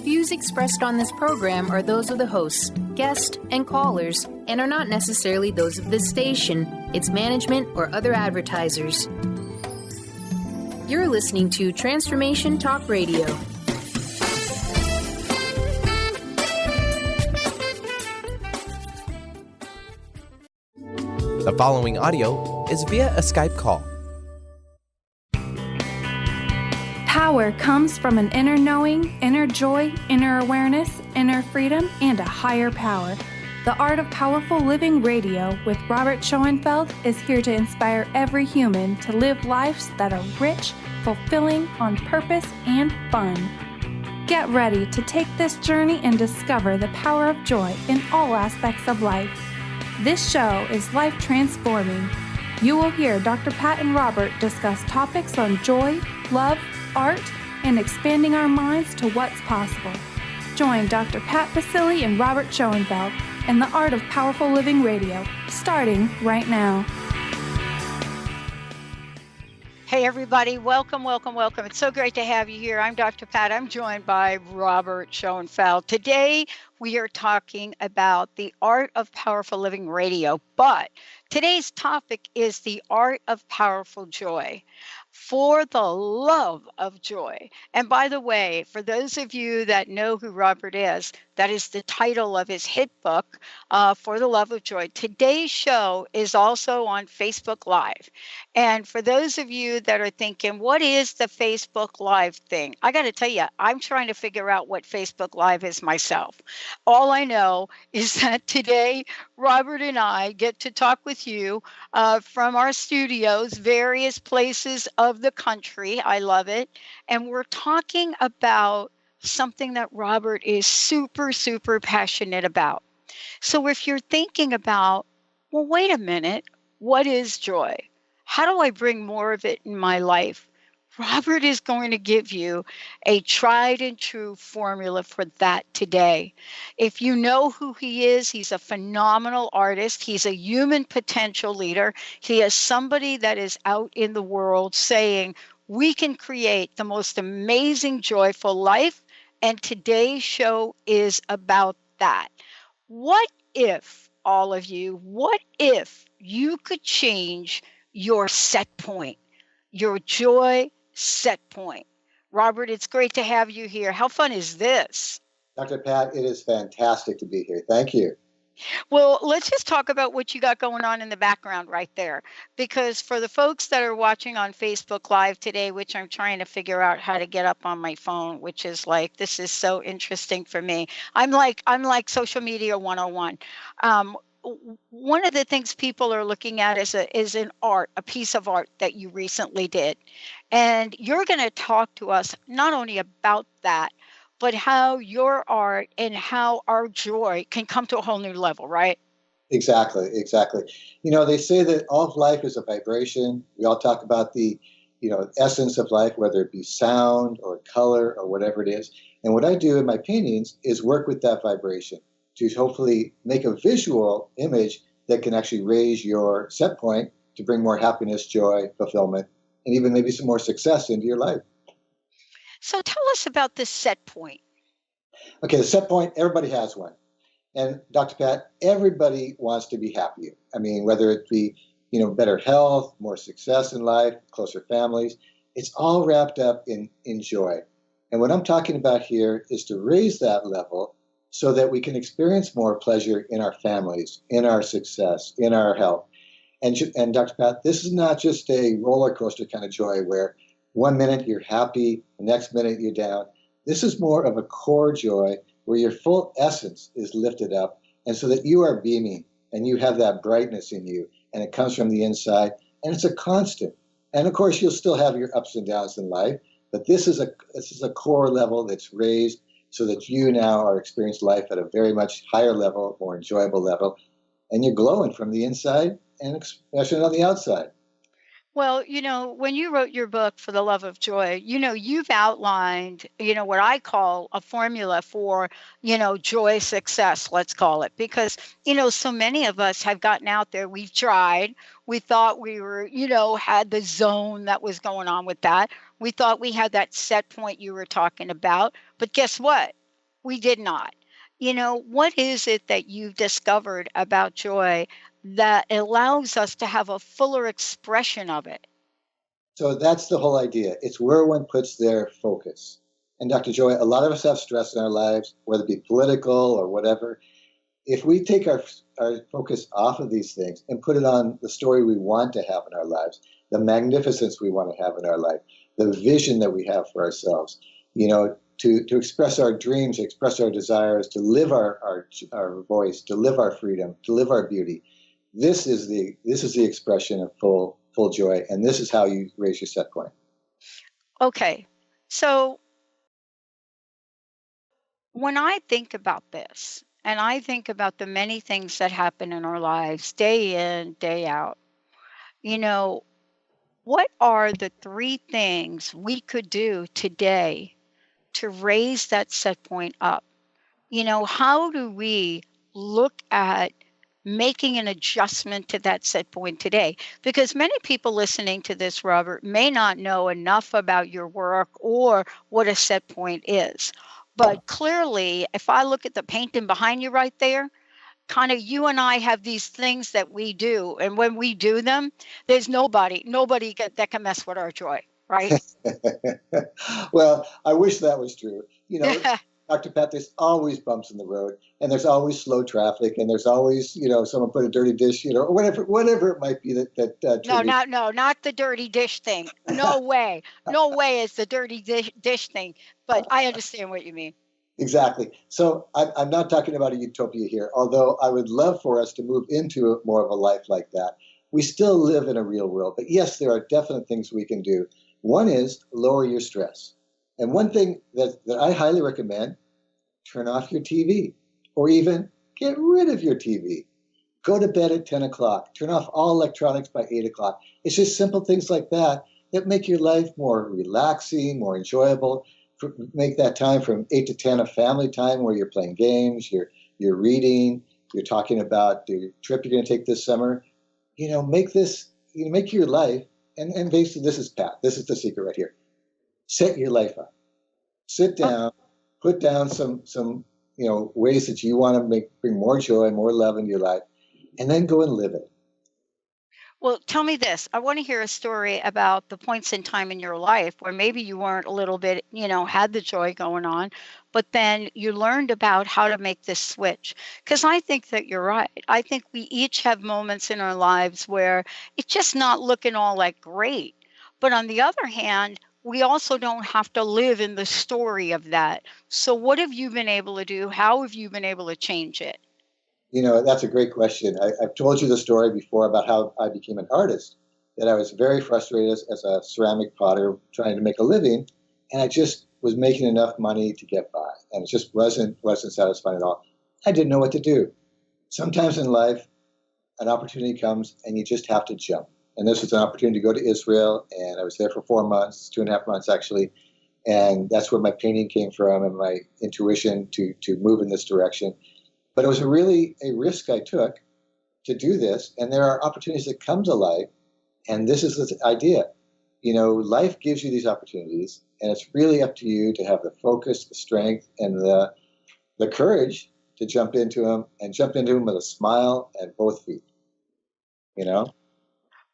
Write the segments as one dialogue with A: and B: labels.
A: views expressed on this program are those of the hosts, guests, and callers, and are not necessarily those of this station, its management, or other advertisers. You're listening to Transformation Talk Radio.
B: The following audio is via a Skype call.
C: Power comes from an inner knowing, inner joy, inner awareness, inner freedom, and a higher power. The Art of Powerful Living Radio with Robert Schoenfeld is here to inspire every human to live lives that are rich, fulfilling, on purpose, and fun. Get ready to take this journey and discover the power of joy in all aspects of life. This show is life transforming. You will hear Dr. Pat and Robert discuss topics on joy, love, art, and expanding our minds to what's possible. Join Dr. Pat Basile and Robert Schoenfeld in the Art of Powerful Living Radio, starting right now.
D: Hey everybody, welcome. It's so great to have you here. I'm Dr. Pat. I'm joined by Robert Schoenfeld. Today we are talking about the Art of Powerful Living Radio, but today's topic is the Art of Powerful Joy. For the love of joy. And by the way, for those of you that know who Robert is, that is the title of his hit book, For the Love of Joy. Today's show is also on Facebook Live. And for those of you that are thinking, what is the Facebook Live thing? I got to tell you, I'm trying to figure out what Facebook Live is myself. All I know is that today, Robert and I get to talk with you from our studios, various places of the country. I love it. And we're talking about something that Robert is super, super passionate about. So if you're thinking about, well, wait a minute, what is joy? How do I bring more of it in my life? Robert is going to give you a tried and true formula for that today. If you know who he is, he's a phenomenal artist. He's a human potential leader. He is somebody that is out in the world saying, we can create the most amazing, joyful life. And today's show is about that. What if, all of you, what if you could change your set point, your joy set point? Robert, it's great to have you here. How fun is this?
E: Dr. Pat, it is fantastic to be here. Thank you.
D: Well, let's just talk about what you got going on in the background right there. Because for the folks that are watching on Facebook Live today, which I'm trying to figure out how to get up on my phone, which is like, this is so interesting for me. I'm like social media 101. One of the things people are looking at is an art, a piece of art that you recently did. And you're going to talk to us not only about that, but how your art and how our joy can come to a whole new level, right?
E: Exactly. You know, they say that all of life is a vibration. We all talk about the, essence of life, whether it be sound or color or whatever it is. And what I do in my paintings is work with that vibration to hopefully make a visual image that can actually raise your set point to bring more happiness, joy, fulfillment, and even maybe some more success into your life.
D: So tell us about this set point.
E: Okay, the set point, everybody has one. And Dr. Pat, everybody wants to be happier. I mean, whether it be, better health, more success in life, closer families, it's all wrapped up in joy. And what I'm talking about here is to raise that level so that we can experience more pleasure in our families, in our success, in our health. And Dr. Pat, this is not just a roller coaster kind of joy where 1 minute you're happy, the next minute you're down. This is more of a core joy where your full essence is lifted up, and so that you are beaming and you have that brightness in you, and it comes from the inside, and it's a constant. And of course, you'll still have your ups and downs in life, but this is a core level that's raised so that you now are experiencing life at a very much higher level, more enjoyable level, and you're glowing from the inside and especially on the outside.
D: Well, when you wrote your book, For the Love of Joy, you've outlined, what I call a formula for, joy success, let's call it. Because, so many of us have gotten out there, we've tried, we thought we were, had the zone that was going on with that. We thought we had that set point you were talking about. But guess what? We did not. What is it that you've discovered about joy that allows us to have a fuller expression of it?
E: So that's the whole idea. It's where one puts their focus. And Dr. Joy, a lot of us have stress in our lives, whether it be political or whatever. If we take our focus off of these things and put it on the story we want to have in our lives, the magnificence we want to have in our life, the vision that we have for ourselves, to express our dreams, express our desires, to live our voice, to live our freedom, to live our beauty. This is the expression of full joy, and this is how you raise your set point.
D: Okay. So when I think about this, and I think about the many things that happen in our lives day in, day out, you know, what are the three things we could do today to raise that set point up? How do we look at making an adjustment to that set point today? Because many people listening to this, Robert, may not know enough about your work or what a set point is. But clearly, if I look at the painting behind you right there, kind of you and I have these things that we do. And when we do them, there's nobody that can mess with our joy, right?
E: Well, I wish that was true. Dr. Pat, there's always bumps in the road, and there's always slow traffic, and there's always, someone put a dirty dish, or whatever it might be that.
D: No, not the dirty dish thing. No way. No way is the dirty dish thing. But I understand what you mean.
E: Exactly. So I'm not talking about a utopia here, although I would love for us to move into more of a life like that. We still live in a real world, but yes, there are definite things we can do. One is lower your stress. And one thing that I highly recommend, turn off your TV, or even get rid of your TV. Go to bed at 10 o'clock. Turn off all electronics by 8 o'clock. It's just simple things like that make your life more relaxing, more enjoyable. Make that time from 8 to 10 a family time where you're playing games, you're reading, you're talking about the trip you're going to take this summer. Make this, make your life, and basically this is Pat. This is the secret right here. Set your life up. Sit down, put down some ways that you want to bring more joy, more love into your life, and then go and live it.
D: Well, tell me this. I want to hear a story about the points in time in your life where maybe you weren't a little bit, had the joy going on, but then you learned about how to make this switch. Because I think that you're right. I think we each have moments in our lives where it's just not looking all like great. But on the other hand, we also don't have to live in the story of that. So what have you been able to do? How have you been able to change it?
E: That's a great question. I've told you the story before about how I became an artist, that I was very frustrated as a ceramic potter trying to make a living, and I just was making enough money to get by, and it just wasn't satisfying at all. I didn't know what to do. Sometimes in life, an opportunity comes, and you just have to jump. And this was an opportunity to go to Israel, and I was there for 4 months, 2.5 months actually, and that's where my painting came from and my intuition to move in this direction. But it was really a risk I took to do this. And there are opportunities that come to life. And this is the idea. Life gives you these opportunities. And it's really up to you to have the focus, the strength, and the courage to jump into them, and jump into them with a smile and both feet.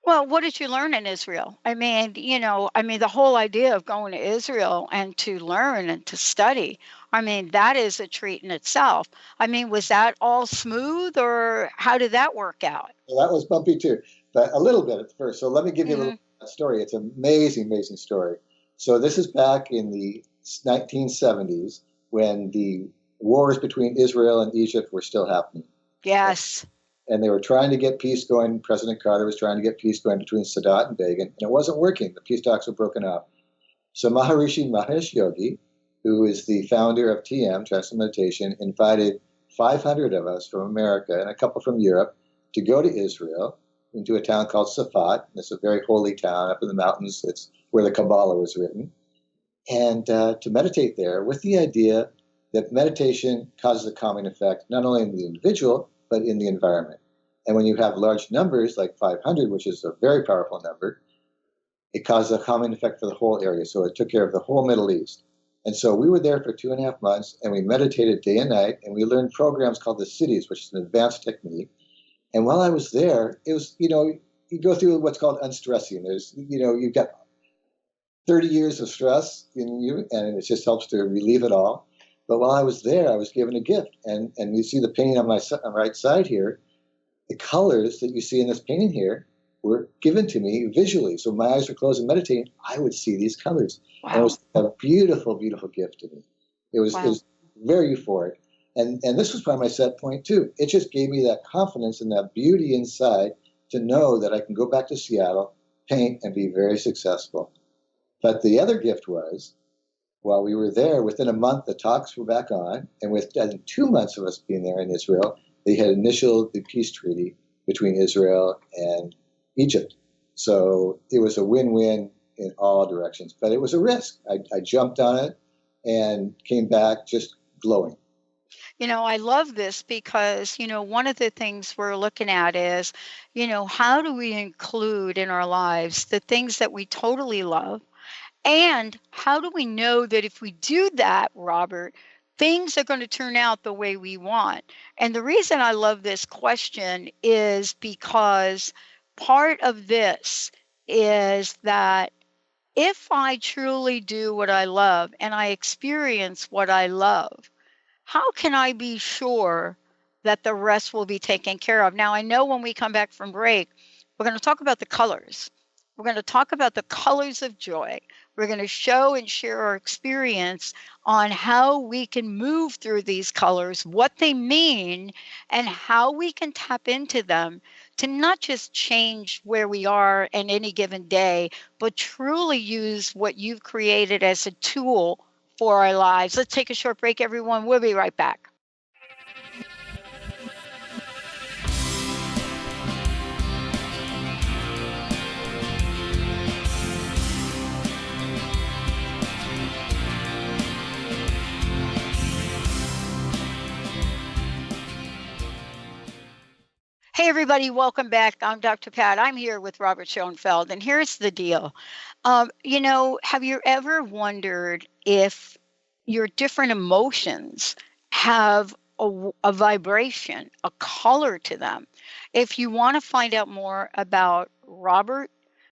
D: Well, what did you learn in Israel? The whole idea of going to Israel and to learn and to study, that is a treat in itself. Was that all smooth, or how did that work out?
E: Well, that was bumpy too, but a little bit at first. So let me give you a little story. It's an amazing, amazing story. So this is back in the 1970s when the wars between Israel and Egypt were still happening.
D: Yes.
E: And they were trying to get peace going. President Carter was trying to get peace going between Sadat and Begin, and it wasn't working. The peace talks were broken up. So Maharishi Mahesh Yogi, who is the founder of TM, Transcendental Meditation, invited 500 of us from America and a couple from Europe to go to Israel, into a town called Safat. It's a very holy town up in the mountains. It's where the Kabbalah was written. And to meditate there with the idea that meditation causes a calming effect, not only in the individual, but in the environment. And when you have large numbers, like 500, which is a very powerful number, it causes a calming effect for the whole area. So it took care of the whole Middle East. And so we were there for 2.5 months, and we meditated day and night, and we learned programs called the cities, which is an advanced technique. And while I was there, it was, you go through what's called unstressing. There's, you've got 30 years of stress in you, and it just helps to relieve it all. But while I was there, I was given a gift. And you see the painting on my right side here. The colors that you see in this painting here were given to me visually. So my eyes were closed and meditating, I would see these colors.
D: Wow.
E: And it was a beautiful, beautiful gift to me. It was,
D: Wow.
E: it was very euphoric. And this was part of my set point too. It just gave me that confidence and that beauty inside to know that I can go back to Seattle, paint, and be very successful. But the other gift was, while we were there, within a month, the talks were back on. And within 2 months of us being there in Israel, they had initialed the peace treaty between Israel and Egypt. So it was a win-win in all directions. But it was a risk. I jumped on it and came back just glowing.
D: I love this because, one of the things we're looking at is, how do we include in our lives the things that we totally love? And how do we know that if we do that, Robert, things are going to turn out the way we want? And the reason I love this question is because part of this is that if I truly do what I love and I experience what I love, how can I be sure that the rest will be taken care of? Now, I know when we come back from break, we're going to talk about the colors. We're going to talk about the colors of joy. We're going to show and share our experience on how we can move through these colors, what they mean, and how we can tap into them to not just change where we are in any given day, but truly use what you've created as a tool for our lives. Let's take a short break, everyone. We'll be right back. Hey, everybody, welcome back. I'm Dr. Pat. I'm here with Robert Schoenfeld, and here's the deal. Have you ever wondered if your different emotions have a vibration, a color to them? If you want to find out more about Robert,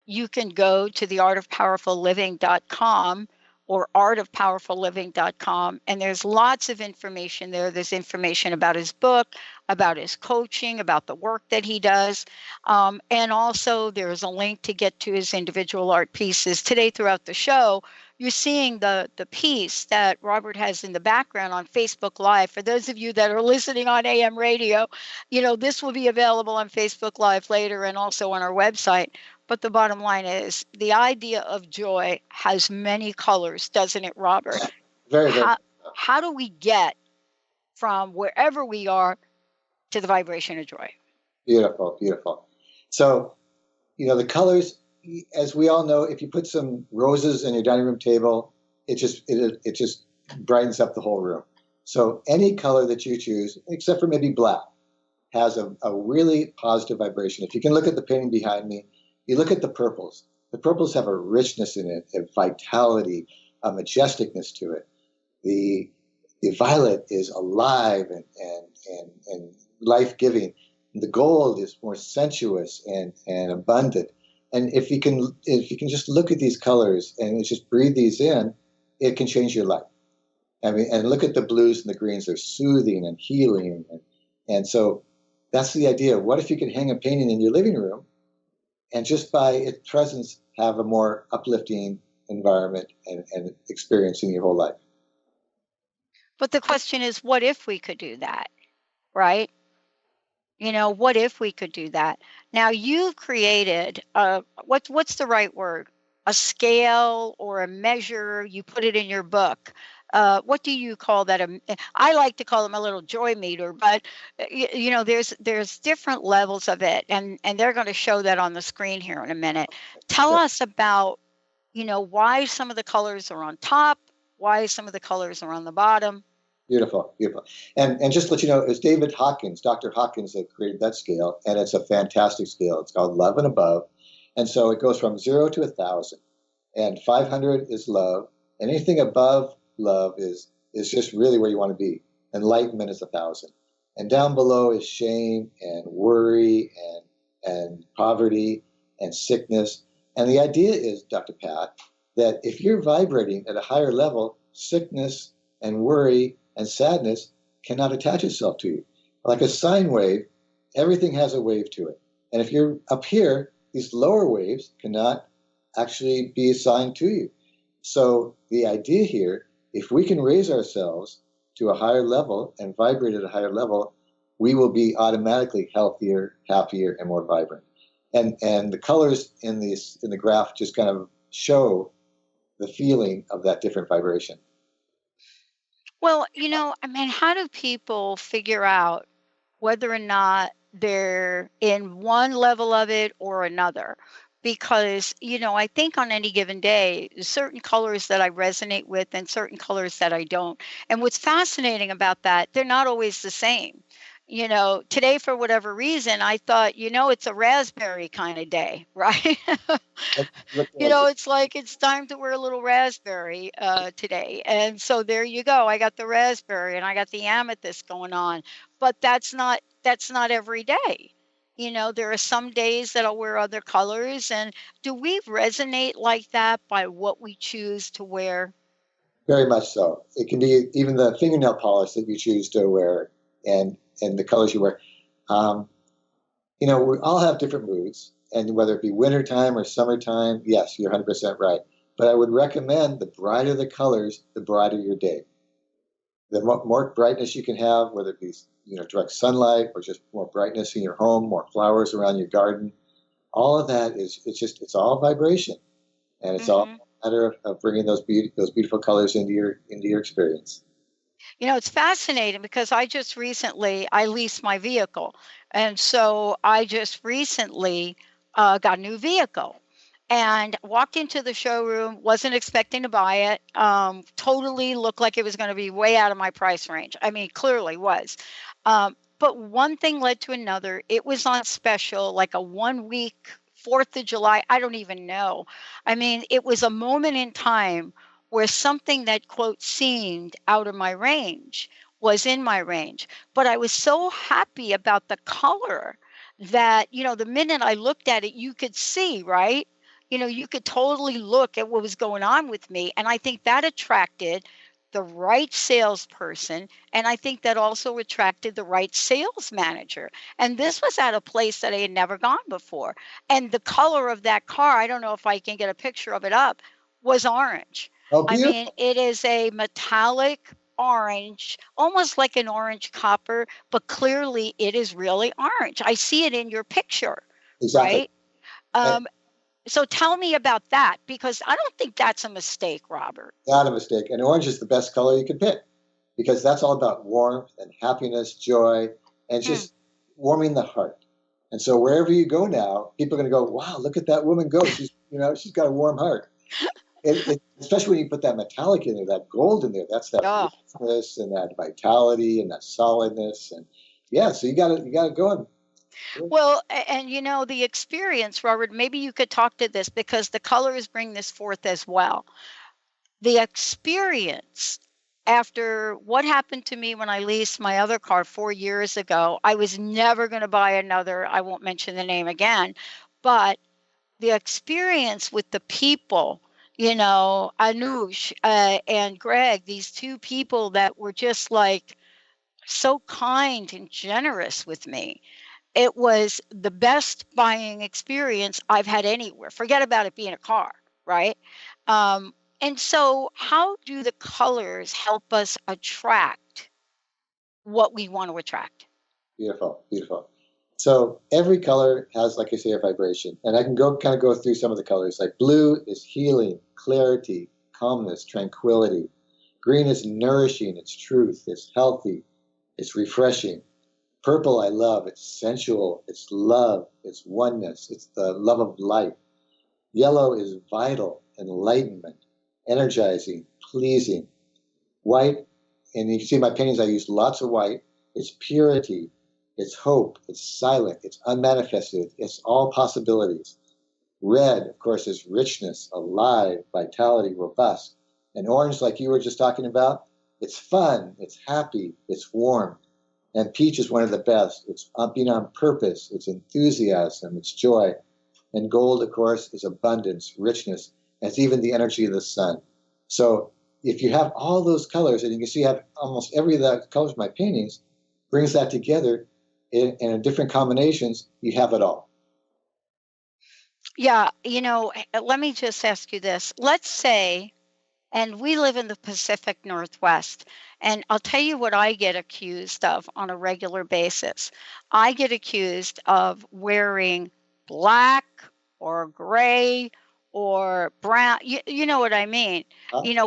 D: you can go to theartofpowerfulliving.com or artofpowerfulliving.com, and there's lots of information there. There's information about his book, about his coaching, about the work that he does. And also there's a link to get to his individual art pieces. Today throughout the show, you're seeing the piece that Robert has in the background on Facebook Live. For those of you that are listening on AM radio, this will be available on Facebook Live later and also on our website. But the bottom line is the idea of joy has many colors, doesn't it, Robert?
E: Very, very.
D: How do we get from wherever we are to the vibration of joy?
E: Beautiful, beautiful. So, the colors, as we all know, if you put some roses in your dining room table, it just brightens up the whole room. So any color that you choose, except for maybe black, has a really positive vibration. If you can look at the painting behind me, you look at the purples. The purples have a richness in it, a vitality, a majesticness to it. The violet is alive and life-giving. The gold is more sensuous and abundant. And if you can just look at these colors and just breathe these in, it can change your life. I mean, and look at the blues and the greens; they're soothing and healing. And so that's the idea. What if you could hang a painting in your living room and just by its presence have a more uplifting environment and experience in your whole life?
D: But the question is, what if we could do that, right? What if we could do that? Now, you've created, what's the right word? A scale or a measure. You put it in your book. What do you call that? I like to call them a little joy meter, but there's different levels of it, and they're going to show that on the screen here in a minute. Tell us about, why some of the colors are on top, why some of the colors are on the bottom.
E: Beautiful, beautiful. And just to let you know, it's David Hawkins, Dr. Hawkins, that created that scale, and it's a fantastic scale. It's called Love and Above. And so it goes from 0 to 1,000. And 500 is love. And anything above love is just really where you want to be. Enlightenment is 1,000. And down below is shame and worry and poverty and sickness. And the idea is, Dr. Pat, that if you're vibrating at a higher level, sickness and worry and sadness cannot attach itself to you. Like a sine wave, everything has a wave to it. And if you're up here, these lower waves cannot actually be assigned to you. So the idea here, if we can raise ourselves to a higher level and vibrate at a higher level, we will be automatically healthier, happier, and more vibrant. And the colors in the graph just kind of show the feeling of that different vibration.
D: Well, I mean, how do people figure out whether or not they're in one level of it or another? Because, I think on any given day, certain colors that I resonate with and certain colors that I don't. And what's fascinating about that, they're not always the same. Today, for whatever reason, I thought, it's a raspberry kind of day, right? It's like it's time to wear a little raspberry today. And so there you go. I got the raspberry and I got the amethyst going on. But that's not every day. There are some days that I'll wear other colors. And do we resonate like that by what we choose to wear?
E: Very much so. It can be even the fingernail polish that you choose to wear and the colors you wear. We all have different moods. And whether it be wintertime or summertime, yes, you're 100% right. But I would recommend the brighter the colors, the brighter your day. The more brightness you can have, whether it be direct sunlight or just more brightness in your home, more flowers around your garden, all of that it's all vibration, and it's all a matter of bringing those beautiful colors into your experience.
D: It's fascinating because I leased my vehicle. And so I just recently got a new vehicle and walked into the showroom, wasn't expecting to buy it. Totally looked like it was going to be way out of my price range. I mean, clearly was. But one thing led to another. It was on special, like a 1 week, 4th of July. I don't even know. I mean, it was a moment in time where something that, quote, seemed out of my range was in my range. But I was so happy about the color that, the minute I looked at it, you could see, right? You could totally look at what was going on with me. And I think that attracted the right salesperson. And I think that also attracted the right sales manager. And this was at a place that I had never gone before. And the color of that car, I don't know if I can get a picture of it up, was orange.
E: Oh,
D: I mean, it is a metallic orange, almost like an orange copper, but clearly it is really orange. I see it in your picture,
E: exactly.
D: Right? So tell me about that, because I don't think that's a mistake, Robert.
E: Not a mistake. And orange is the best color you can pick because that's all about warmth and happiness, joy, and just warming the heart. And so wherever you go now, people are going to go, wow, look at that woman go. She's got a warm heart. Especially when you put that metallic in there, that gold in there, that's that richness and that vitality and that solidness. And yeah, so you got to go and.
D: Well, and the experience, Robert, maybe you could talk to this because the colors bring this forth as well. The experience after what happened to me when I leased my other car 4 years ago, I was never going to buy another. I won't mention the name again, but the experience with the people, Anush and Greg, these two people that were just like so kind and generous with me. It was the best buying experience I've had anywhere. Forget about it being a car, right? And so how do the colors help us attract what we want to attract?
E: Beautiful, beautiful. So every color has, like I say, a vibration. And I can go through some of the colors. Like blue is healing, clarity, calmness, tranquility. Green is nourishing, it's truth, it's healthy, it's refreshing. Purple I love, it's sensual, it's love, it's oneness, it's the love of life. Yellow is vital, enlightenment, energizing, pleasing. White, and you see my paintings, I use lots of white. It's purity, it's hope, it's silent, it's unmanifested, it's all possibilities. Red, of course, is richness, alive, vitality, robust. And orange, like you were just talking about, it's fun, it's happy, it's warm. And peach is one of the best. It's being on purpose, it's enthusiasm, it's joy. And gold, of course, is abundance, richness, and it's even the energy of the sun. So if you have all those colors, and you can see I have almost every of the colors of my paintings, brings that together in different combinations, you have it all.
D: Yeah, let me just ask you this. Let's say, and we live in the Pacific Northwest, and I'll tell you what I get accused of on a regular basis. I get accused of wearing black or gray or brown. You know what I mean?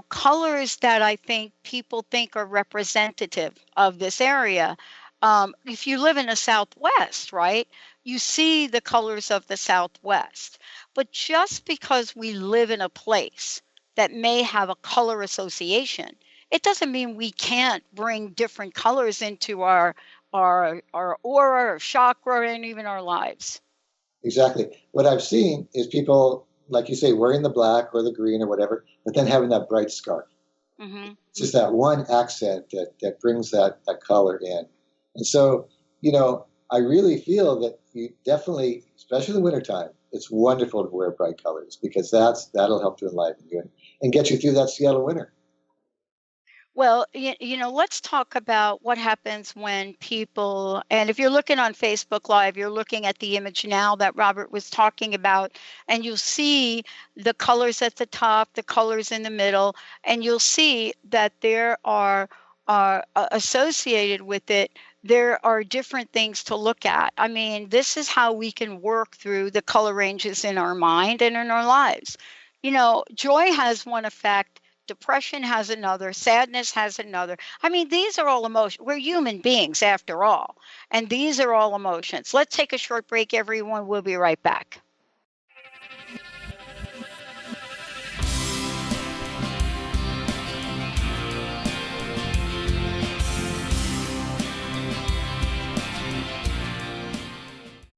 D: Colors that I think people think are representative of this area. If you live in the Southwest, right, you see the colors of the Southwest. But just because we live in a place that may have a color association, it doesn't mean we can't bring different colors into our aura or chakra and even our lives.
E: Exactly. What I've seen is people, like you say, wearing the black or the green or whatever, but then having that bright scarf.
D: Mm-hmm.
E: It's just that one accent that brings that color in. And so, I really feel that you definitely, especially in the wintertime, it's wonderful to wear bright colors because that'll help to enliven you and get you through that Seattle winter.
D: Well, let's talk about what happens when people, and if you're looking on Facebook Live, you're looking at the image now that Robert was talking about, and you'll see the colors at the top, the colors in the middle, and you'll see that there are associated with it, there are different things to look at. I mean, this is how we can work through the color ranges in our mind and in our lives. Joy has one effect. Depression has another, sadness has another. I mean, these are all emotions. We're human beings after all, and these are all emotions. Let's take a short break, everyone. We'll be right back.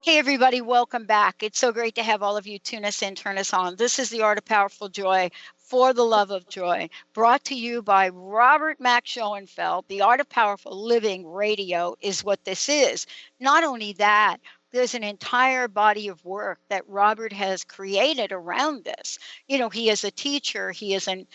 D: Hey, everybody, welcome back. It's so great to have all of you tune us in, turn us on. This is the Art of Powerful Joy, for the love of joy, brought to you by Robert Mack Schoenfeld. The Art of Powerful Living Radio is what this is. Not only that, there's an entire body of work that Robert has created around this. He is a teacher, he is an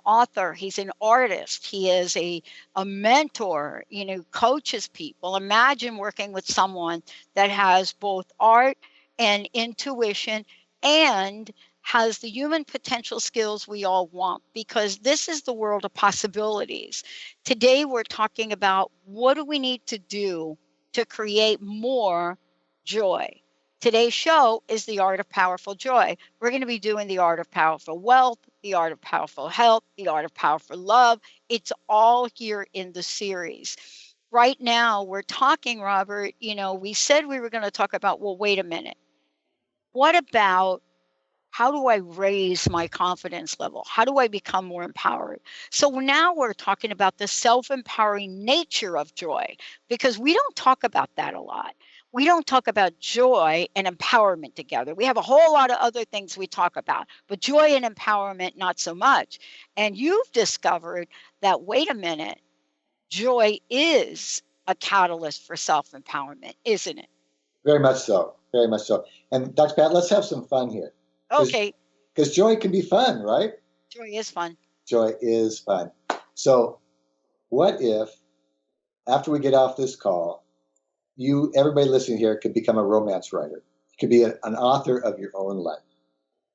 D: author, he's an artist, he is a mentor, coaches people. Imagine working with someone that has both art and intuition and has the human potential skills we all want, because this is the world of possibilities. Today, we're talking about what do we need to do to create more joy. Today's show is the Art of Powerful Joy. We're going to be doing the Art of Powerful Wealth, the Art of Powerful Health, the Art of Powerful Love. It's all here in the series. Right now, we're talking, Robert, we said we were going to talk about, well, wait a minute. What about how do I raise my confidence level? How do I become more empowered? So now we're talking about the self-empowering nature of joy, because we don't talk about that a lot. We don't talk about joy and empowerment together. We have a whole lot of other things we talk about, but joy and empowerment, not so much. And you've discovered that, wait a minute, joy is a catalyst for self-empowerment, isn't it?
E: Very much so. Very much so. And Dr. Pat, let's have some fun here.
D: Okay.
E: Because joy can be fun, right?
D: Joy is fun.
E: Joy is fun. So what if, after we get off this call, everybody listening here could become a romance writer. You could be an author of your own life.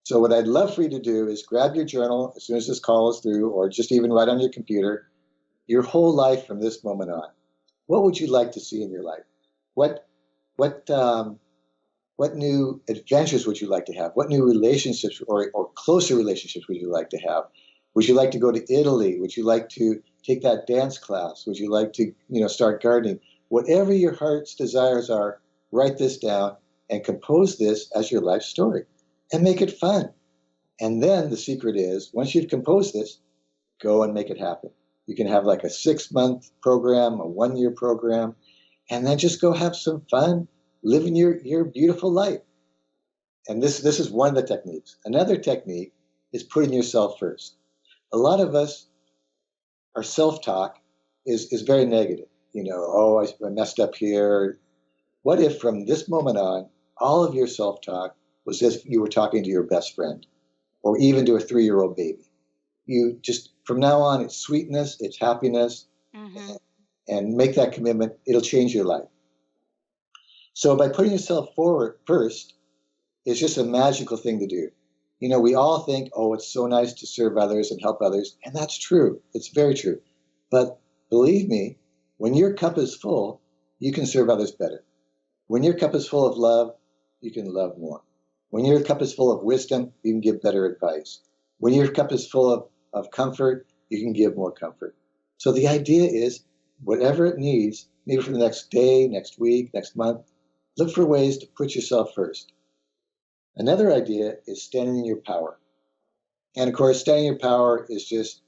E: So what I'd love for you to do is grab your journal as soon as this call is through, or just even write on your computer, your whole life from this moment on. What would you like to see in your life? What new adventures would you like to have? What new relationships or closer relationships would you like to have? Would you like to go to Italy? Would you like to take that dance class? Would you like to, start gardening? Whatever your heart's desires are, write this down and compose this as your life story and make it fun. And then the secret is, once you've composed this, go and make it happen. You can have like a 6-month program, a 1-year program, and then just go have some fun, living your beautiful life. And this is one of the techniques. Another technique is putting yourself first. A lot of us, our self-talk is very negative. Oh, I messed up here. What if from this moment on, all of your self-talk was as if you were talking to your best friend or even to a 3-year-old baby? You just, from now on, it's sweetness, it's happiness, and make that commitment. It'll change your life. So by putting yourself forward first, it's just a magical thing to do. We all think, oh, it's so nice to serve others and help others. And that's true. It's very true. But believe me, when your cup is full, you can serve others better. When your cup is full of love, you can love more. When your cup is full of wisdom, you can give better advice. When your cup is full of comfort, you can give more comfort. So the idea is, whatever it needs, maybe for the next day, next week, next month, look for ways to put yourself first. Another idea is standing in your power. And of course, standing in your power is just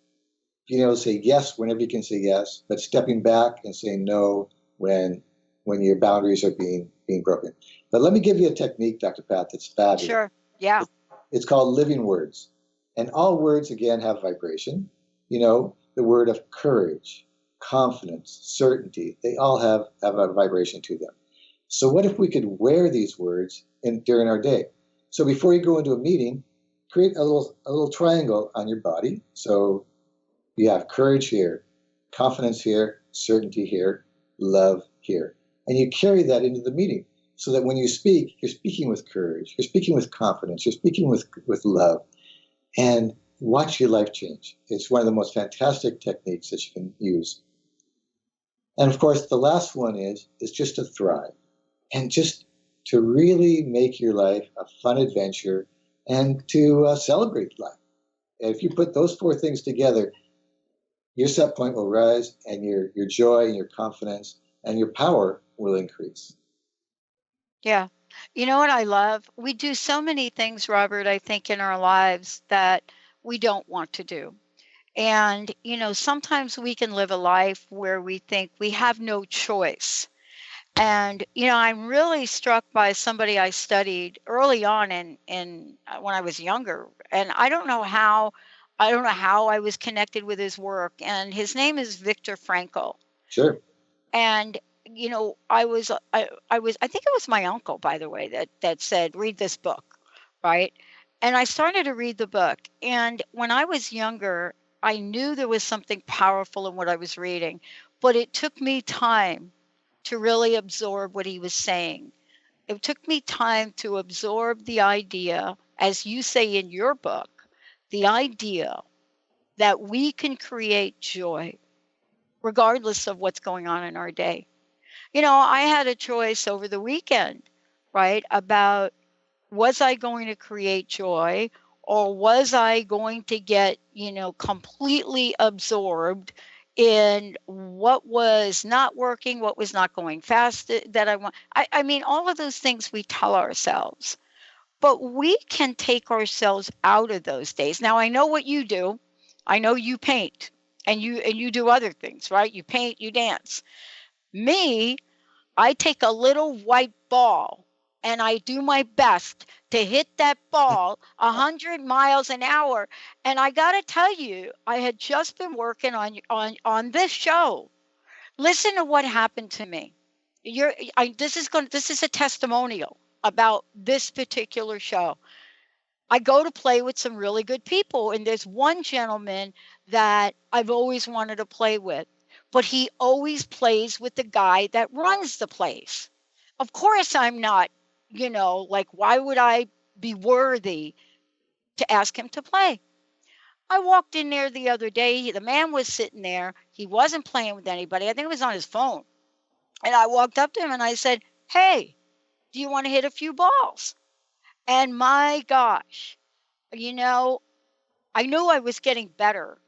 E: being able to say yes whenever you can say yes, but stepping back and saying no when your boundaries are being broken. But let me give you a technique, Dr. Pat, that's fabulous.
D: Sure. Yeah.
E: It's called living words. And all words, again, have vibration. The word of courage, confidence, certainty, they all have a vibration to them. So what if we could wear these words during our day? So before you go into a meeting, create a little triangle on your body. So you have courage here, confidence here, certainty here, love here. And you carry that into the meeting so that when you speak, you're speaking with courage, you're speaking with confidence, you're speaking with love, and watch your life change. It's one of the most fantastic techniques that you can use. And of course, the last one is just to thrive and just to really make your life a fun adventure and to celebrate life. And if you put those 4 things together, your set point will rise, and your joy and your confidence and your power will increase.
D: Yeah. You know what I love? We do so many things, Robert, I think, in our lives that we don't want to do. And, sometimes we can live a life where we think we have no choice. And, I'm really struck by somebody I studied early on in when I was younger. And I don't know how I was connected with his work. And his name is Viktor Frankl.
E: Sure.
D: And I think it was my uncle, by the way, that said, read this book, right? And I started to read the book. And when I was younger, I knew there was something powerful in what I was reading, but it took me time to really absorb what he was saying. It took me time to absorb the idea, as you say in your book, the idea that we can create joy regardless of what's going on in our day. I had a choice over the weekend, right, about was I going to create joy, or was I going to get, completely absorbed in what was not working, what was not going fast that I want. I mean, all of those things we tell ourselves, but we can take ourselves out of those days. Now, I know what you do. I know you paint and you do other things, right? You paint, you dance. Me, I take a little white ball and I do my best to hit that ball 100 miles an hour. And I got to tell you, I had just been working on this show. Listen to what happened to me. This is a testimonial about this particular show. I go to play with some really good people, and there's one gentleman that I've always wanted to play with, but he always plays with the guy that runs the place. Of course, I'm not, like, why would I be worthy to ask him to play? I walked in there the other day. The man was sitting there. He wasn't playing with anybody. I think it was on his phone. And I walked up to him and I said, hey, do you want to hit a few balls? And my gosh, I knew I was getting better,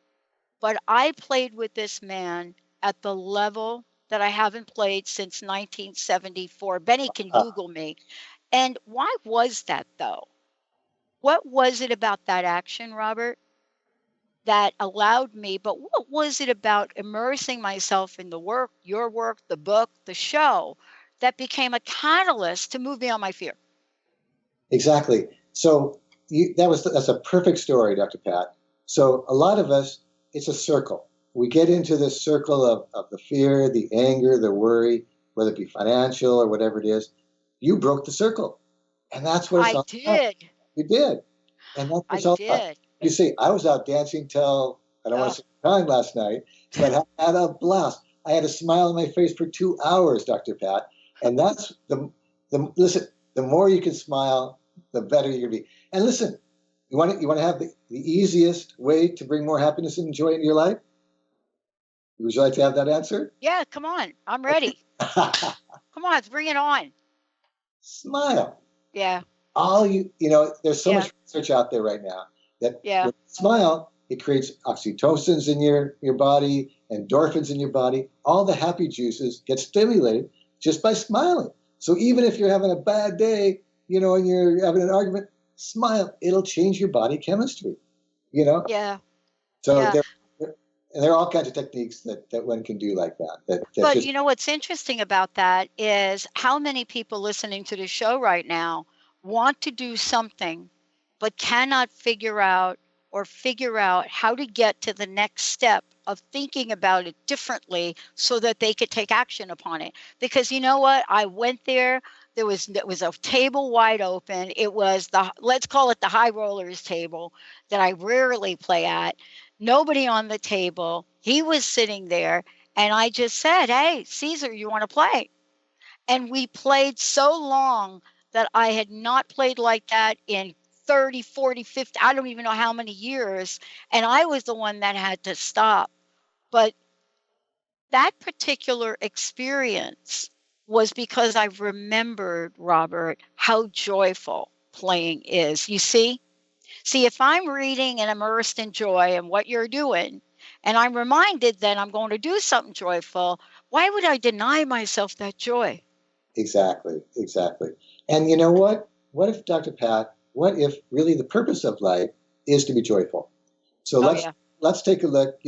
D: but I played with this man at the level that I haven't played since 1974. Benny can Google me. And why was that, though? What was it about that action, Robert, that allowed me? But what was it about immersing myself in the work, your work, the book, the show, that became a catalyst to move beyond my fear?
E: Exactly. So that's a perfect story, Dr. Pat. So a lot of us, it's a circle. We get into this circle of the fear, the anger, the worry, whether it be financial or whatever it is. You broke the circle. And that's what it's
D: I
E: all about.
D: did.
E: You did. And that's what
D: I
E: it's all about.
D: did.
E: You see, I was out dancing till, I don't want
D: Oh,
E: to say time last night, but I had a blast. I had a smile on my face for 2 hours, Dr. Pat. And that's listen, the more you can smile, the better you're going to be. And listen, you want to have the easiest way to bring more happiness and joy into your life? Would you like to have that answer?
D: yeah, come on. I'm ready. Come on, let's bring it on.
E: Smile.
D: Yeah,
E: There's so
D: yeah,
E: much research out there right now that
D: yeah,
E: when you smile, it creates oxytocins in your body, endorphins in your body. All the happy juices get stimulated just by smiling. So even if you're having a bad day, and you're having an argument, smile. It'll change your body chemistry,
D: yeah,
E: So
D: yeah.
E: there are all kinds of techniques that one can do like that. That
D: But
E: just
D: you know what's interesting about that is how many people listening to the show right now want to do something but cannot figure out how to get to the next step of thinking about it differently so that they could take action upon it. Because you know what? I went there. There was a table wide open. It was let's call it the high rollers table that I rarely play at. Nobody on the table. He was sitting there. And I just said, hey, Caesar, you want to play? And we played so long that I had not played like that in 30, 40, 50, I don't even know how many years. And I was the one that had to stop. But that particular experience was because I remembered, Robert, how joyful playing is. You see? See, if I'm reading and immersed in joy and what you're doing, and I'm reminded that I'm going to do something joyful, why would I deny myself that joy?
E: exactly. And you know what? What if, Dr. Pat? What if really the purpose of life is to be joyful? So
D: Oh,
E: let's
D: yeah.
E: let's take a look,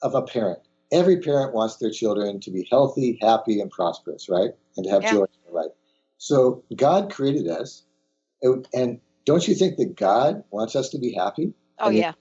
E: of a parent. Every parent wants their children to be healthy, happy, and prosperous, right? And to have
D: Yeah.
E: joy in their life. So God created us, and don't you think that God wants us to be happy?
D: Oh,
E: I mean,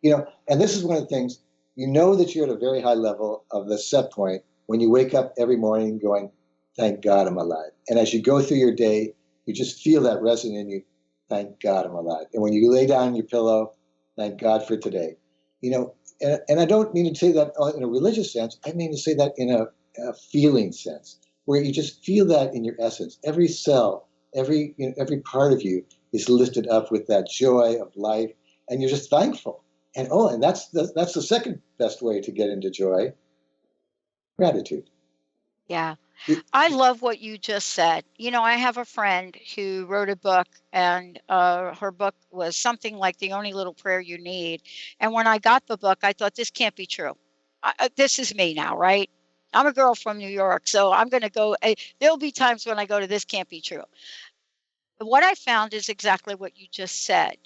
D: yeah.
E: and this is one of the things, that you're at a very high level of the set point when you wake up every morning going, thank God I'm alive. And as you go through your day, you just feel that resonate in you, thank God I'm alive. And when you lay down on your pillow, thank God for today. And I don't mean to say that in a religious sense. I mean to say that in a feeling sense, where you just feel that in your essence. Every cell, every part of you is lifted up with that joy of life, and you're just thankful. And that's the second best way to get into joy: gratitude.
D: Yeah. I love what you just said. I have a friend who wrote a book, and her book was something like The Only Little Prayer You Need. And when I got the book, I thought, this can't be true. This is me now, right? I'm a girl from New York, so I'm going to go. There'll be times when I go to this can't be true. What I found is exactly what you just said,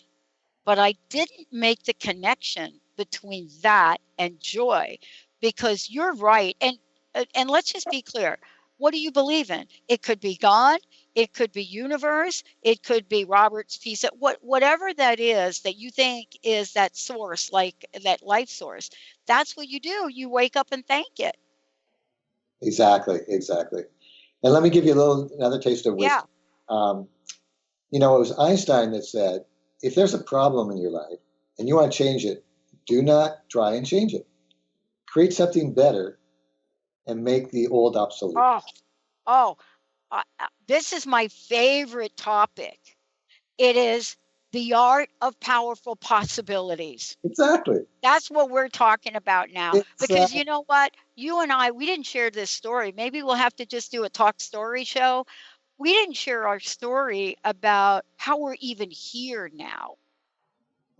D: but I didn't make the connection between that and joy, because you're right. And let's just be clear. What do you believe in? It could be God, it could be universe, it could be Robert's piece. Whatever that is that you think is that source, like that life source, that's what you do. You wake up and thank it.
E: Exactly. And let me give you another taste of
D: Yeah.
E: wisdom. It was Einstein that said, if there's a problem in your life and you want to change it, do not try and change it. Create something better and make the old obsolete.
D: Oh, this is my favorite topic. It is the art of powerful possibilities.
E: Exactly.
D: That's what we're talking about now. Because you know what? You and I, we didn't share this story. Maybe we'll have to just do a talk story show. We didn't share our story about how we're even here now.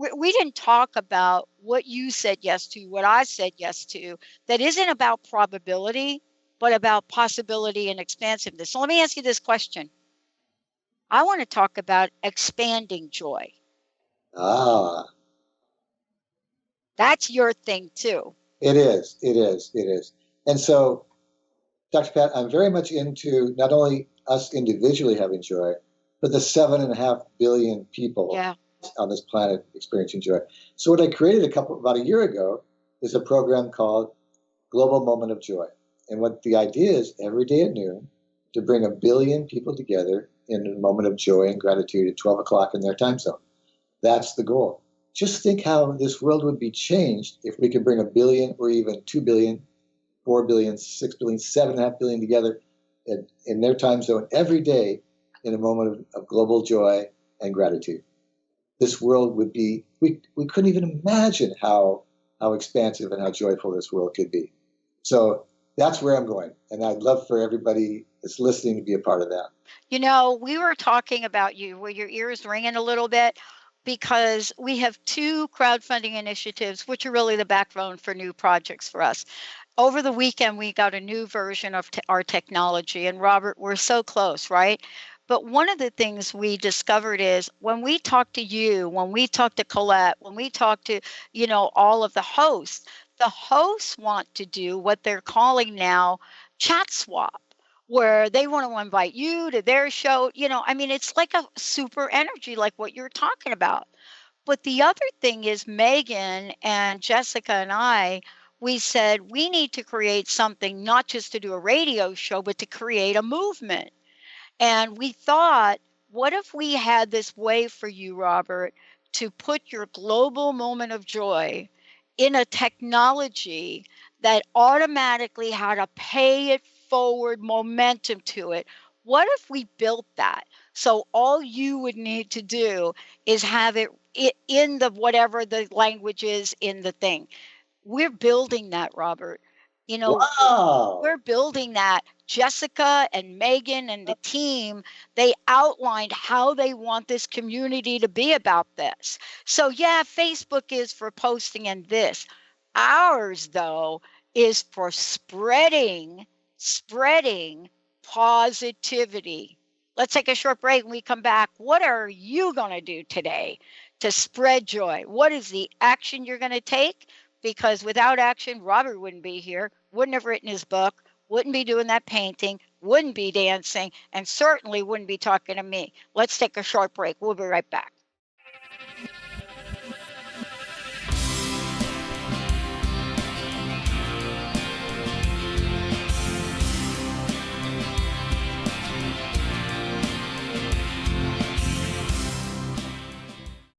D: We didn't talk about what you said yes to, what I said yes to, that isn't about probability, but about possibility and expansiveness. So let me ask you this question. I want to talk about expanding joy.
E: Ah,
D: That's your thing too.
E: it is. And so, Dr. Pat, I'm very much into not only us individually having joy, but the 7.5 billion people
D: Yeah.
E: on this planet experiencing joy. So what I created about a year ago is a program called Global Moment of Joy. And what the idea is, every day at noon, to bring 1 billion people together in a moment of joy and gratitude at 12 o'clock in their time zone. That's the goal. Just think how this world would be changed if we could bring 1 billion or even 2 billion, 4 billion, 6 billion, 7.5 billion together in their time zone every day in a moment of global joy and gratitude. This world would be, we couldn't even imagine how expansive and how joyful this world could be. So that's where I'm going. And I'd love for everybody that's listening to be a part of that.
D: You know, we were talking about you where your ears ringing a little bit because we have 2 crowdfunding initiatives, which are really the backbone for new projects for us. Over the weekend, we got a new version of our technology. And Robert, we're so close, right? But one of the things we discovered is when we talk to you, when we talk to Colette, when we talk to, all of the hosts want to do what they're calling now chat swap, where they want to invite you to their show. It's like a super energy, like what you're talking about. But the other thing is Megan and Jessica and we said we need to create something, not just to do a radio show, but to create a movement. And we thought, what if we had this way for you, Robert, to put your global moment of joy in a technology that automatically had a pay it forward momentum to it? What if we built that? So all you would need to do is have it in the whatever the language is in the thing. We're building that, Robert.
E: Wow.
D: We're building that. Jessica and Megan and the team, they outlined how they want this community to be about this. So yeah, Facebook is for posting and this. Ours, though, is for spreading positivity. Let's take a short break. When we come back, what are you going to do today to spread joy? What is the action you're going to take? Because without action, Robert wouldn't be here, wouldn't have written his book, wouldn't be doing that painting, wouldn't be dancing, and certainly wouldn't be talking to me. Let's take a short break. We'll be right back.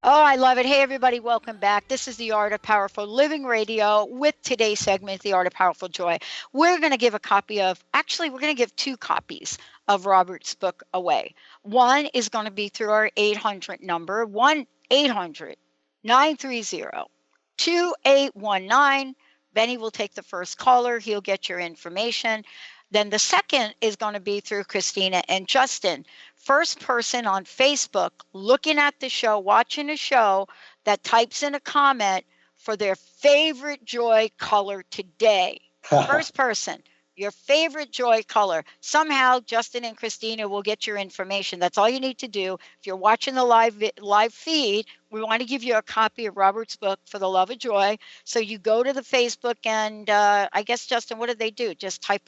D: Oh, I love it. Hey, everybody, welcome back. This is the Art of Powerful Living Radio with today's segment, The Art of Powerful Joy. We're going to give we're going to give 2 copies of Robert's book away. One is going to be through our 800 number, 1-800-930-2819. Benny will take the first caller. He'll get your information. Then the second is going to be through Christina and Justin. First person on Facebook looking at the show, watching the show, that types in a comment for their favorite joy color today. First person, your favorite joy color. Somehow Justin and Christina will get your information. That's all you need to do. If you're watching the live feed, we want to give you a copy of Robert's book, For the Love of Joy. So you go to the Facebook and I guess, Justin, what do they do? Just type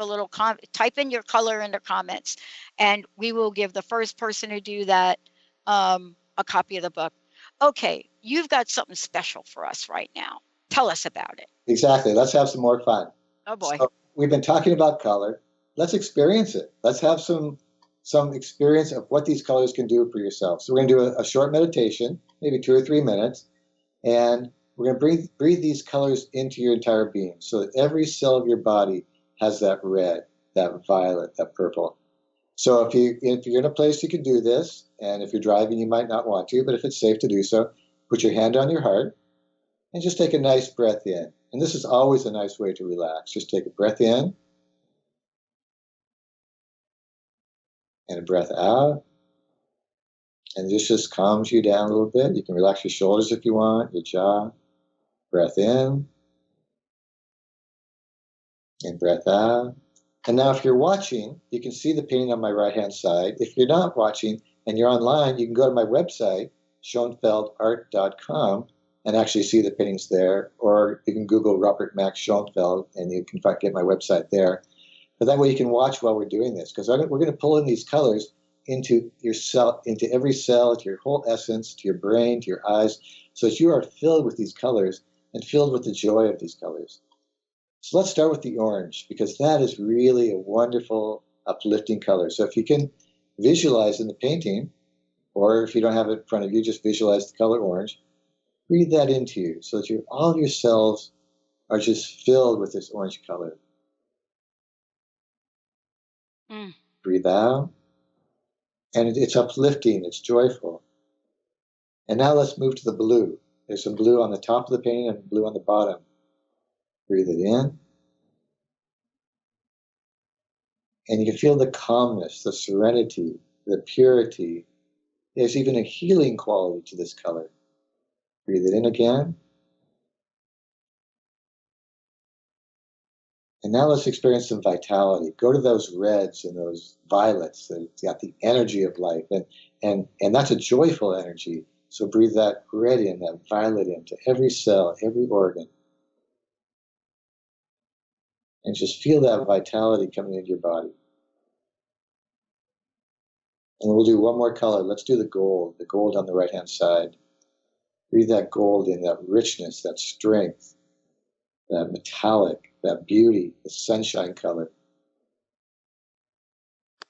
D: type in your color in the comments, and we will give the first person to do that a copy of the book. Okay, you've got something special for us right now. Tell us about it.
E: Exactly. Let's have some more fun.
D: Oh, boy.
E: So we've been talking about color. Let's experience it. Let's have some experience of what these colors can do for yourself. So we're going to do a short meditation, maybe 2 or 3 minutes, and we're going to breathe these colors into your entire being so that every cell of your body has that red, that violet, that purple. So if you're in a place you can do this, and if you're driving you might not want to, but if it's safe to do so, put your hand on your heart and just take a nice breath in. And this is always a nice way to relax. Just take a breath in and a breath out. And this just calms you down a little bit. You can relax your shoulders if you want, your jaw. Breath in and breath out. And now if you're watching, you can see the painting on my right-hand side. If you're not watching and you're online, you can go to my website, schoenfeldart.com, and actually see the paintings there. Or you can Google Robert Max Schoenfeld, and you can get my website there. But that way you can watch while we're doing this, because we're going to pull in these colors into your cell, into every cell, to your whole essence, to your brain, to your eyes, so that you are filled with these colors and filled with the joy of these colors. So let's start with the orange, because that is really a wonderful, uplifting color. So if you can visualize in the painting, or if you don't have it in front of you, just visualize the color orange. Breathe that into you so that all of your cells are just filled with this orange color. Breathe out. And it's uplifting, it's joyful. And now let's move to the blue. There's some blue on the top of the painting and blue on the bottom. Breathe it in. And you can feel the calmness, the serenity, the purity. There's even a healing quality to this color. Breathe it in again. And now let's experience some vitality. Go to those reds and those violets that's got the energy of life. And that's a joyful energy. So breathe that red in, that violet into every cell, every organ. And just feel that vitality coming into your body. And we'll do one more color. Let's do the gold on the right-hand side. Breathe that gold in, that richness, that strength, that metallic, that beauty, the sunshine color.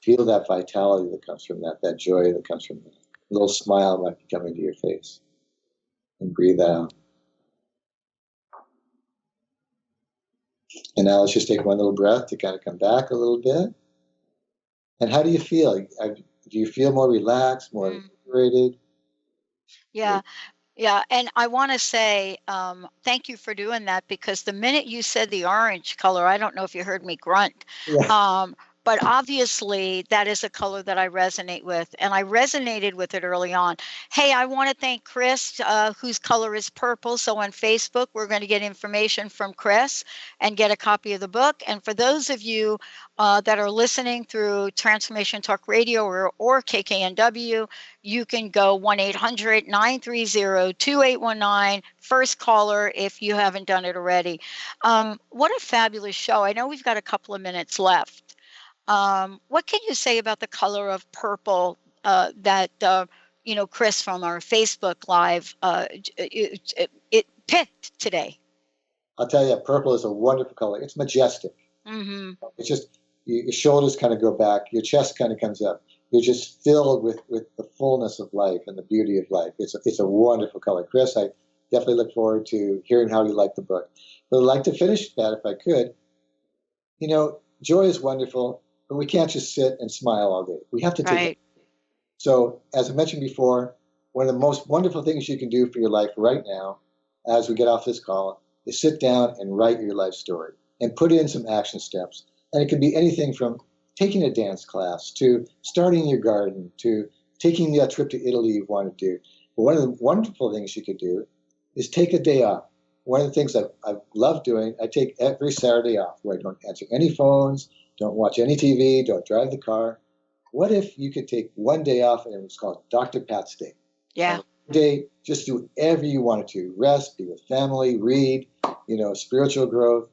E: Feel that vitality that comes from that joy that comes from that. A little smile might be coming to your face. And breathe out. And now let's just take one little breath to kind of come back a little bit. And how do you feel? Do you feel more relaxed, more invigorated?
D: Yeah. Yeah, and I want to say thank you for doing that, because the minute you said the orange color, I don't know if you heard me grunt,
E: Yeah.
D: but obviously that is a color that I resonate with, and I resonated with it early on. Hey, I want to thank Chris, whose color is purple. So on Facebook, we're going to get information from Chris and get a copy of the book. And for those of you that are listening through Transformation Talk Radio or KKNW, you can go 1-800-930-2819, first caller, if you haven't done it already. What a fabulous show. I know we've got a couple of minutes left. What can you say about the color of purple that Chris from our Facebook Live it picked today?
E: I'll tell you, purple is a wonderful color. It's majestic.
D: Mm-hmm.
E: It's just, your shoulders kind of go back, your chest kind of comes up. You're just filled with the fullness of life and the beauty of life. It's a wonderful color. Chris, I definitely look forward to hearing how you like the book. But I'd like to finish that, if I could. Joy is wonderful, but we can't just sit and smile all day. We have to take it. So, as I mentioned before, one of the most wonderful things you can do for your life right now, as we get off this call, is sit down and write your life story and put in some action steps. And it can be anything from taking a dance class to starting your garden to taking that trip to Italy you want to do. But one of the wonderful things you could do is take a day off. One of the things that I love doing, I take every Saturday off where I don't answer any phones, don't watch any TV, don't drive the car. What if you could take one day off and it was called Dr. Pat's Day?
D: Yeah.
E: Day, just do whatever you wanted to. Rest, be with family, read, spiritual growth.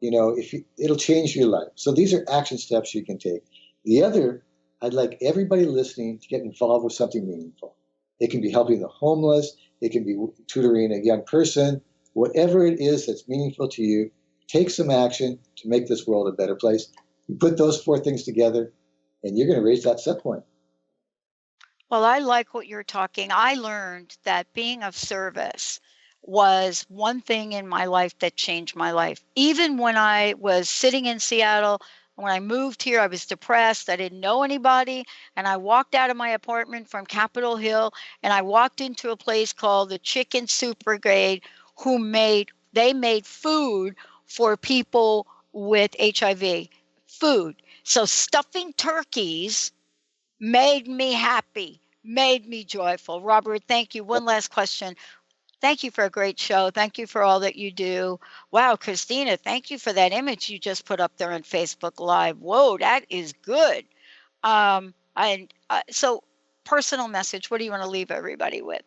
E: It'll change your life. So these are action steps you can take. The other, I'd like everybody listening to get involved with something meaningful. It can be helping the homeless. It can be tutoring a young person. Whatever it is that's meaningful to you, take some action to make this world a better place. You put those four things together, and you're going to reach that set point.
D: Well, I like what you're talking. I learned that being of service was one thing in my life that changed my life. Even when I was sitting in Seattle, when I moved here, I was depressed. I didn't know anybody. And I walked out of my apartment from Capitol Hill and I walked into a place called the Chicken Soup Brigade, they made food for people with HIV. Food. So stuffing turkeys made me happy, made me joyful. Robert, thank you. One last question. Thank you for a great show. Thank you for all that you do. Wow, Christina, thank you for that image you just put up there on Facebook Live. Whoa, that is good. So personal message, what do you want to leave everybody with?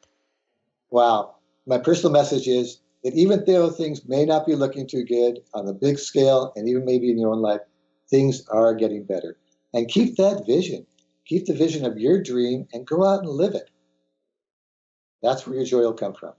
E: Wow. My personal message is that even though things may not be looking too good on the big scale and even maybe in your own life, things are getting better. And keep that vision. keep the vision of your dream, and go out and live it. That's where your joy will come from.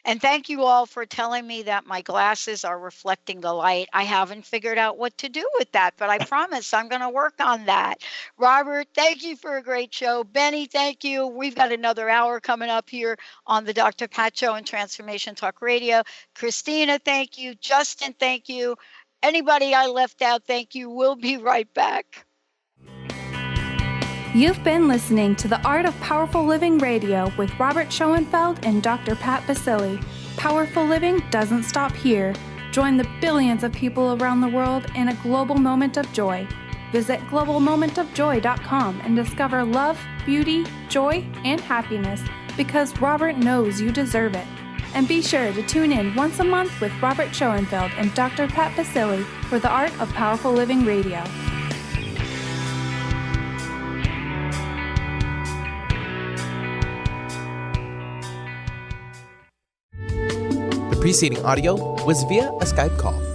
D: And thank you all for telling me that my glasses are reflecting the light. I haven't figured out what to do with that, but I promise I'm going to work on that. Robert, thank you for a great show. Benny, thank you. We've got another hour coming up here on the Dr. Pat Show and Transformation Talk Radio. Christina, thank you. Justin, thank you. Anybody I left out, thank you. We'll be right back.
C: You've been listening to The Art of Powerful Living Radio with Robert Schoenfeld and Dr. Pat Basili. Powerful living doesn't stop here. Join the billions of people around the world in a global moment of joy. Visit globalmomentofjoy.com and discover love, beauty, joy, and happiness because Robert knows you deserve it. And be sure to tune in once a month with Robert Schoenfeld and Dr. Pat Basili for The Art of Powerful Living Radio.
B: The preceding audio was via a Skype call.